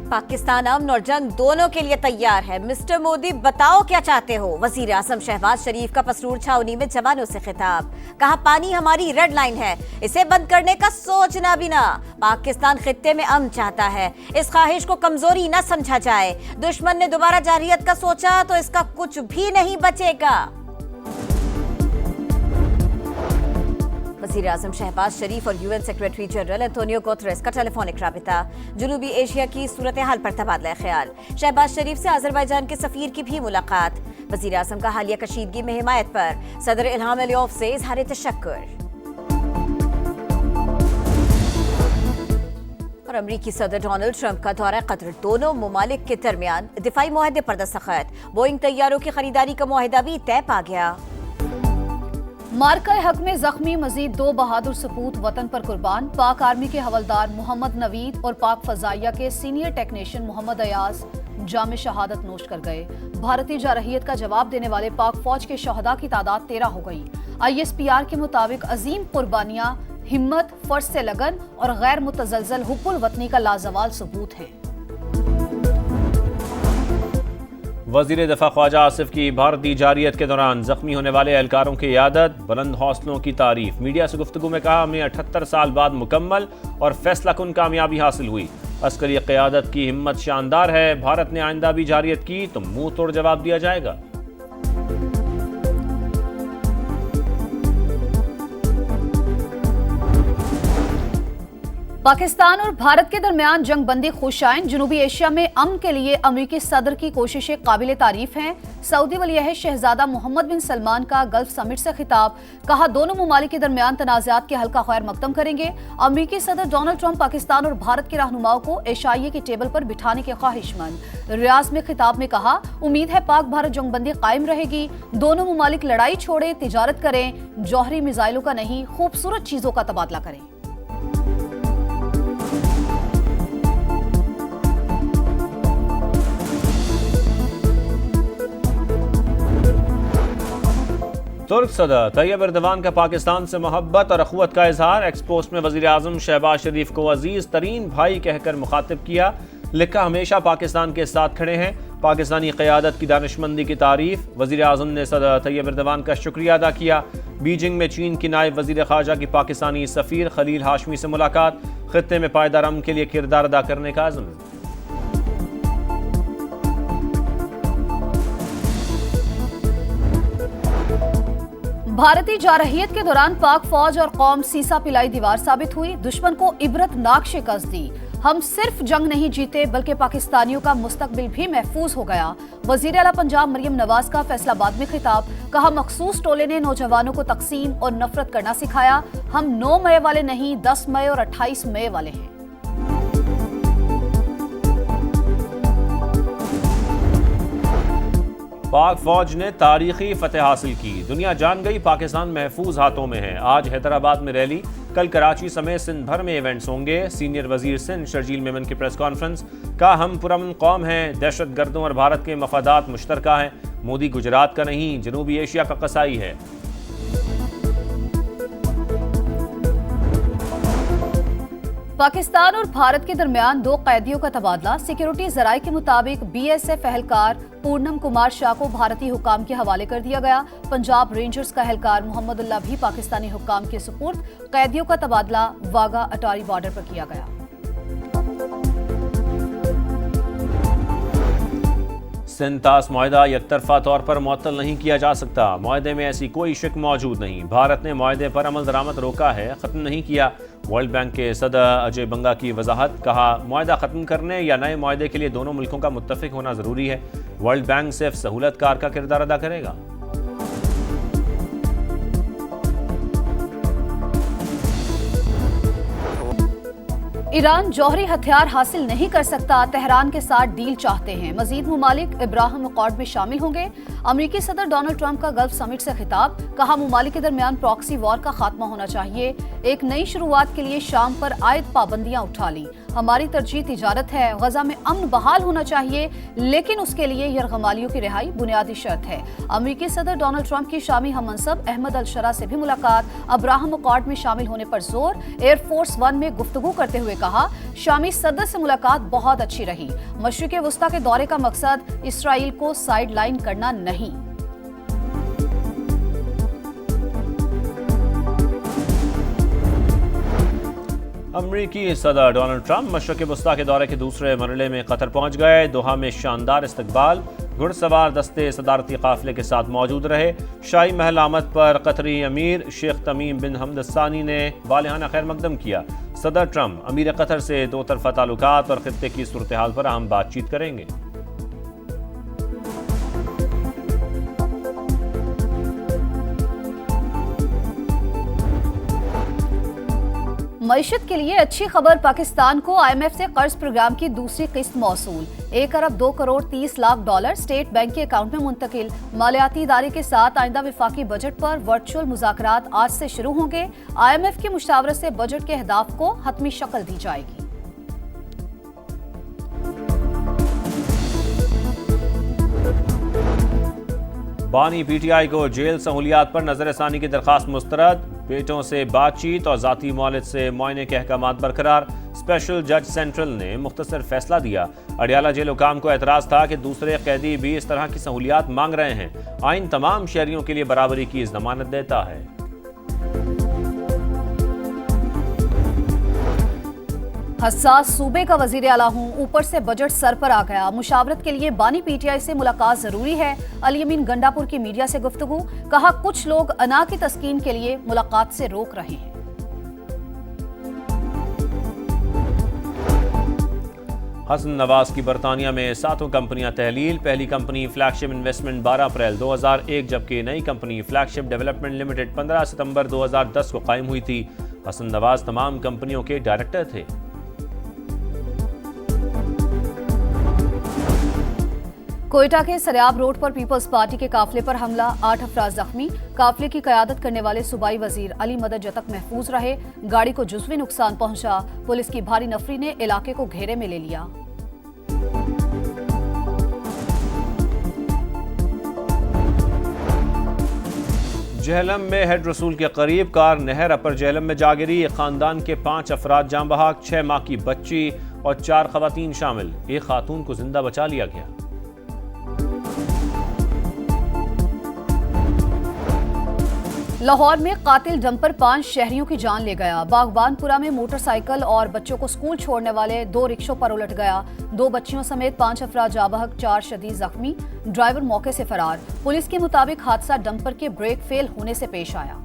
पाकिस्तान अमन और जंग दोनों के लिए तैयार है। मिस्टर मोदी बताओ क्या चाहते हो। वजीर आजम शहबाज शरीफ का पसरूर छावनी में जवानों से खिताब। कहा पानी हमारी रेड लाइन है, इसे बंद करने का सोचना भी ना। पाकिस्तान खित्ते में अमन चाहता है, इस ख्वाहिश को कमजोरी न समझा जाए। दुश्मन ने दोबारा जारहियत का सोचा तो इसका कुछ भी नहीं बचेगा। वज़ीर आज़म शहबाज शरीफ और UN secretary general Antonio Guterres का टेलीफोनिक राबिता। जनूबी एशिया की सूरत हाल पर तबादला ख्याल। शहबाज शरीफ से आज़रबाईजान के सफीर की भी मुलाकात। वज़ीर आज़म का हालिया कशीदगी में हिमायत पर सदर इल्हाम अलियौफ से इज़हार तशक्कुर। और अमरीकी सदर डोनाल्ड ट्रंप का दौरा कतर। दोनों ममालिक के दरमियान दिफाई मुआहदे पर दस्तखत। बोइंग तैयारों की खरीदारी का मुआहदा भी तय पा गया। मार्का हक में जख्मी मजीद 2 बहादुर सपूत वतन पर कुर्बान। पाक आर्मी के हवलदार मोहम्मद नवीद और पाक फजाइया के सीनियर टेक्नीशियन मोहम्मद अयाज जाम शहादत नोश कर गए। भारतीय जारहियत का जवाब देने वाले पाक फौज के शहदा की तादाद 13 हो गई। ISPR के मुताबिक अजीम कुर्बानियां हिम्मत, फर्ज से लगन और गैर मुतजलजल हुब्बुल वतनी का लाजवाल सबूत है। वज़ीर दफ़ा ख्वाजा आसिफ की भारतीय जारियत के दौरान जख्मी होने वाले एहलकारों की इयादत, बुलंद हौसलों की तारीफ। मीडिया से गुफ्तगू में कहा हमें 78 साल बाद मुकम्मल और फैसला कुन कामयाबी हासिल हुई। अस्करी क़यादत की हिम्मत शानदार है। भारत ने आइंदा भी जारियत की तो मुंह तोड़ जवाब दिया जाएगा। पाकिस्तान और भारत के दरमियान जंग बंदी खुशाइन। जनूबी एशिया में अमन के लिए अमेरिकी सदर की कोशिशें काबिल तारीफ हैं। सऊदी वलीअहद शहजादा मोहम्मद बिन सलमान का गल्फ समिट से खिताब। कहा दोनों ममालिक के दरमियान तनाज़ात के हल का खैर मकदम करेंगे। अमेरिकी सदर डोनाल्ड ट्रंप पाकिस्तान और भारत के रहनुमाओं को एशियाई की टेबल पर बिठाने के ख्वाहिशमंद। रियाज में खिताब में कहा उम्मीद है पाक भारत जंग बंदी कायम रहेगी। दोनों ममालिक लड़ाई छोड़े तिजारत करें, जौहरी मिसाइलों का नहीं खूबसूरत चीजों का तबादला करें। तुर्क सदर तैयब एर्दोगान का पाकिस्तान से मोहब्बत और अखुवत का इजहार। एक्सपोस्ट में वज़ीर आज़म शहबाज शरीफ को अजीज तरीन भाई कहकर मुखातिब किया। लिखा हमेशा पाकिस्तान के साथ खड़े हैं। पाकिस्तानी क़यादत की दानिशमंदी की तारीफ। वज़ीर आज़म ने सदर तैयब एर्दोगान का शुक्रिया अदा किया। बीजिंग में चीन की नायब वज़ीर ख़ारजा की पाकिस्तानी सफ़ीर खलील हाशमी से मुलाकात। ख़ित्ते में पायदार अमन के लिए किरदार अदा करने का अज़्म। भारतीय जारहियत के दौरान पाक फौज और कौम सीसा पिलाई दीवार साबित हुई। दुश्मन को इबरतनाक शिकस्त दी। हम सिर्फ जंग नहीं जीते बल्कि पाकिस्तानियों का मुस्तकबिल भी महफूज हो गया। वजीर आला पंजाब मरियम नवाज का फैसलाबाद में खिताब। कहा मखसूस टोले ने नौजवानों को तकसीम और नफरत करना सिखाया। हम 9 मई वाले नहीं 10 मई और 28 मई वाले हैं। पाक फौज ने तारीखी फतेह हासिल की। दुनिया जान गई पाकिस्तान महफूज हाथों में है। आज हैदराबाद में रैली, कल कराची समेत सिंध भर में इवेंट्स होंगे। सीनियर वजीर सिंध शर्जील मेमन की प्रेस कॉन्फ्रेंस। कहा हम पुरअमन कौम हैं, दहशत गर्दों और भारत के मफादात मुश्तरका हैं। मोदी गुजरात का नहीं जनूबी एशिया का कसाई है। पाकिस्तान और भारत के दरमियान 2 कैदियों का तबादला। सिक्योरिटी जराये के मुताबिक BSF एहलकार पूर्णम कुमार शाह को भारतीय हुकाम के हवाले कर दिया गया। पंजाब रेंजर्स का एहलकार मोहम्मदुल्लाह भी पाकिस्तानी हुकाम के सुपुर्द। कैदियों का तबादला वाघा अटारी बॉर्डर पर किया गया। सिंध तास मुआहदा यकतरफा तौर पर मुअत्तल नहीं किया जा सकता। मुआहदे में ऐसी कोई शिक मौजूद नहीं। भारत ने मुआहदे पर अमल दरामद रोका है, ख़त्म नहीं किया। वर्ल्ड बैंक के सदर अजय बंगा की वजाहत। कहा मुआहदा ख़त्म करने या नए मुआहदे के लिए दोनों मुल्कों का मुत्तफिक होना ज़रूरी है। वर्ल्ड बैंक सिर्फ सहूलतकार का किरदार अदा करेगा। ईरान जौहरी हथियार हासिल नहीं कर सकता, तेहरान के साथ डील चाहते हैं। मजीद मुमालिक इब्राहिम अकॉर्ड में शामिल होंगे। अमेरिकी सदर डोनाल्ड ट्रंप का गल्फ समिट से खिताब। कहा मुमालिक के दरमियान प्रॉक्सी वॉर का खात्मा होना चाहिए। एक नई शुरुआत के लिए शाम पर आयद पाबंदियां उठा ली। हमारी तरजीह तिजारत है। गजा में अमन बहाल होना चाहिए, लेकिन उसके लिए यरगमालियों की रिहाई बुनियादी शर्त है। अमेरिकी सदर डोनाल्ड ट्रंप की शामी हममनसब अहमद अल-शरा से भी मुलाकात, अब्राहम अकॉर्ड में शामिल होने पर जोर। एयरफोर्स वन में गुफ्तगू करते हुए कहा, शामी सदर से मुलाकात बहुत अच्छी रही। मशरिक़ वुस्ता के दौरे का मकसद इसराइल को साइड लाइन करना नहीं। अमरीकी सदर डोनाल्ड ट्रंप मशरिक़ वुस्ता के दौरे के दूसरे मरहले में कतर पहुंच गए। दोहा में शानदार इस्तकबाल, घुड़सवार दस्ते सदारती काफिले के साथ मौजूद रहे। शाही महल आमद पर कतरी अमीर शेख तमीम बिन हमद सानी ने वालिहाना खैर मकदम किया। सदर ट्रंप अमीर कतर से दो तरफा ताल्लुकात और खित्ते की सूरत हाल पर अहम बातचीत करेंगे। मईशत के लिए अच्छी खबर, पाकिस्तान को IMF से कर्ज प्रोग्राम की दूसरी किस्त मौसूल। 1 अरब 2 crore 30 lakh dollar state bank के अकाउंट में मुंतकिल। मालियाती इदारे के साथ आइंदा विफाकी बजट पर वर्चुअल मुज़ाकरात आज से शुरू होंगे। IMF की मुशावरत से बजट के अहदाफ को हतमी शक्ल दी जाएगी। बानी PTI को जेल सहूलियात पर नजरसानी की दरखास्त मुस्तरद। बेटों से बातचीत और जाती मौलिद से मुआयने के अहकामात बरकरार। स्पेशल जज सेंट्रल ने मुख्तसर फैसला दिया। अडियाला जेल हुकाम को एतराज था कि दूसरे कैदी भी इस तरह की सहूलियात मांग रहे हैं। आइन तमाम शहरियों के लिए बराबरी की जमानत देता है। हसास सूबे का वजीर आला हूँ, ऊपर से बजट सर पर आ गया। मुशावरत के लिए बानी PTI से मुलाकात जरूरी है। अली अमीन गंडापुर की मीडिया से गुफ्तगू, कहा कुछ लोग अना की तस्कीन के लिए मुलाकात से रोक रहे हैं। हसन नवाज की बरतानिया में 7 कंपनियां तहलील। पहली कंपनी फ्लैगशिप इन्वेस्टमेंट 12 अप्रैल 2001, जबकि नई कंपनी फ्लैगशिप डेवलपमेंट लिमिटेड 15 सितंबर 2010 को कायम हुई थी। हसन नवाज तमाम कंपनियों के डायरेक्टर थे। कोयटा के सरियाब रोड पर पीपल्स पार्टी के काफिले पर हमला, 8 अफराद जख्मी। काफिले की क़यादत करने वाले सूबाई वजीर अली मदद जतक महफूज रहे। गाड़ी को जुज़वी नुकसान पहुंचा। पुलिस की भारी नफरी ने इलाके को घेरे में ले लिया। जहलम में हेड रसूल के करीब कार नहर अपर जहलम में जा गिरी। खानदान के 5 अफराद जान बहक, 6 माह की बच्ची और 4 खवातीन शामिल। एक खातून को जिंदा बचा लिया गया। लाहौर में कातिल डंपर 5 शहरियों की जान ले गया। बागबानपुरा में मोटरसाइकिल और बच्चों को स्कूल छोड़ने वाले 2 रिक्शों पर उलट गया। 2 बच्चियों समेत 5 अफराद जाबहक, 4 शदीद जख्मी। ड्राइवर मौके से फरार। पुलिस के मुताबिक हादसा डंपर के ब्रेक फेल होने से पेश आया।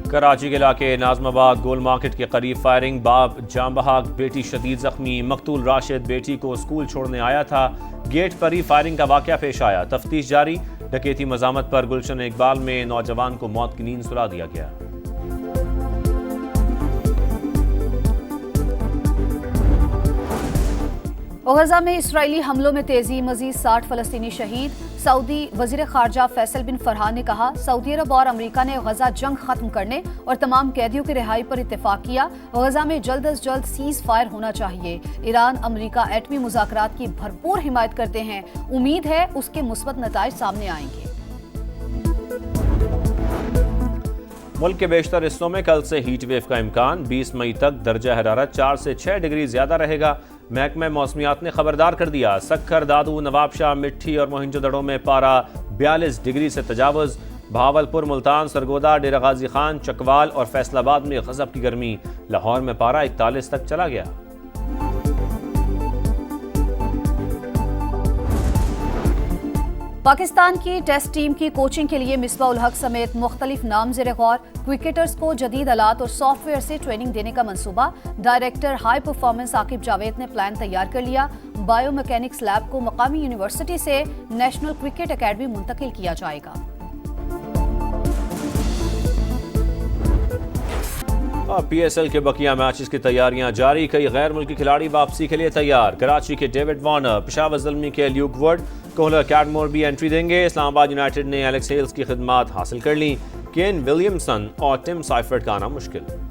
कराची के इलाके नाजमाबाद गोल मार्केट के करीब फायरिंग, बाप जान बहक, बेटी शदीद जख्मी। मकतूल राशिद बेटी को स्कूल छोड़ने आया था। गेट पर ही फायरिंग का वाकया पेश आया। तफ्तीश जारी। डकैती मजामत पर गुलशन इकबाल में नौजवान को मौत की नींद सुला दिया गया। गजा में इसराइली हमलों में तेजी, मजीद 60 फलस्तीनी शहीद। सऊदी वजीर खारजा फैसल बिन फरहान ने कहा, सऊदी अरब और अमेरिका ने गजा जंग खत्म करने और तमाम कैदियों की रिहाई पर इत्तेफाक किया। गजा में जल्द अज जल्द सीज फायर होना चाहिए। ईरान अमेरिका एटमी मुज़ाकरात की भरपूर हिमायत करते हैं। उम्मीद है उसके मुस्बत नताइज सामने आएंगे। मुल्क के बेशतर हिस्सों में कल से हीट वेव का इम्कान। 20 मई तक दर्जा हरारत 4 से 6 डिग्री ज्यादा रहेगा। महकमा मौसमियात ने खबरदार कर दिया। सक्खर, दादू, नवाबशाह, मिट्टी और मोहिंजोदड़ो में पारा 42 डिग्री से तजावुज। भावलपुर, मुल्तान, सरगोदा, डेरा गाजी खान, चकवाल और फैसलाबाद में गजब की गर्मी। लाहौर में पारा 41 तक चला गया। पाकिस्तान की टेस्ट टीम की कोचिंग के लिए मिसबा उल हक समेत मुख्तलिफ नामज़ेर गौर। क्रिकेटर्स को जदीद आलात और सॉफ्टवेयर से ट्रेनिंग देने का मंसूबा। Director high performance Aqib Javed ने प्लान तैयार कर लिया। बायो मैकेनिक्स लैब को मकामी यूनिवर्सिटी से नेशनल क्रिकेट अकेडमी मुंतकिल किया जाएगा। PSL के बकिया मैचेस की तैयारियां जारी। कई गैर मुल्की खिलाड़ी वापसी के लिए तैयार। कराची के डेविड वार्नर, पेशावर ज़ल्मी के ल्यूक वुड, कोहलर कैटमोर भी एंट्री देंगे। इस्लामाबाद यूनाइटेड ने एलेक्स हेल्स की खिदमात हासिल कर ली। केन विलियमसन और टिम साइफर्ट का आना मुश्किल।